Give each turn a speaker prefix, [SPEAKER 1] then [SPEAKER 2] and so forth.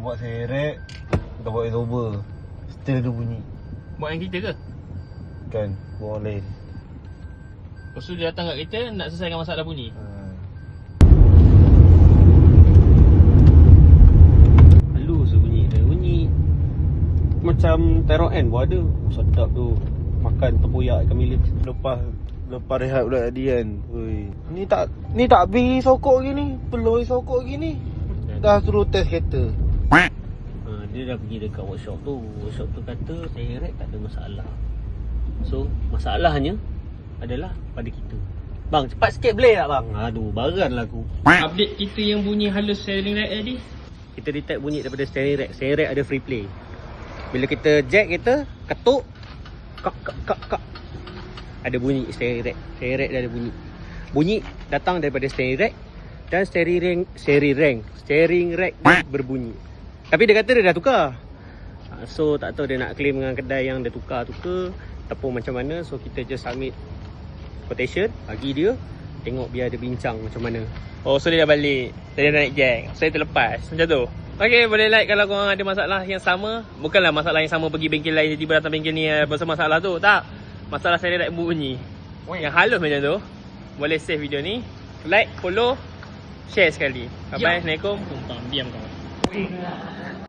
[SPEAKER 1] Buat seret, kita buat yang over. Still ada bunyi.
[SPEAKER 2] Buat yang kita ke?
[SPEAKER 1] Kan, buat orang lain.
[SPEAKER 2] Lepas tu dia datang kat kita nak selesaikan masalah bunyi.
[SPEAKER 3] Halus bunyi dia. Bunyi macam Teroen pun ada. Sedap tu. Makan tempoyak ikan bilis.
[SPEAKER 1] Lepas rehat pula tadi kan. Ui. Ni tak habis sokok gini. Belum sokok gini. Dah suruh test kereta.
[SPEAKER 3] Dia dah pergi dekat workshop tu. Workshop tu kata seret tak ada masalah. So masalahnya adalah pada kita. Bang, cepat sikit boleh tak bang? Aduh, baran lah aku.
[SPEAKER 2] Update kita yang bunyi halus steering rack tadi.
[SPEAKER 3] Kita detect bunyi daripada steering rack. Steering rack ada free play. Bila kita jack kita ketuk kak. Ada bunyi steering rack. Steering rack dah ada bunyi. Bunyi datang daripada steering rack dan steering rack berbunyi. Tapi dia kata dia dah tukar. So tak tahu dia nak claim dengan kedai yang dia tukar tu ke ataupun macam mana. So kita just submit quotation, bagi dia, tengok biar dia bincang macam mana.
[SPEAKER 2] Oh, so dia dah balik. Saya dah naik jack. Saya terlepas. Macam tu. Okay, boleh like kalau korang ada masalah yang sama. Bukanlah masalah yang sama pergi bengkel lain, tiba-tiba datang bengkel ni pasal masalah tu. Tak. Masalah saya dah bunyi. Yang halus macam tu. Boleh save video ni. Like, follow, share sekali. Bye-bye. Assalamualaikum. Diam kau.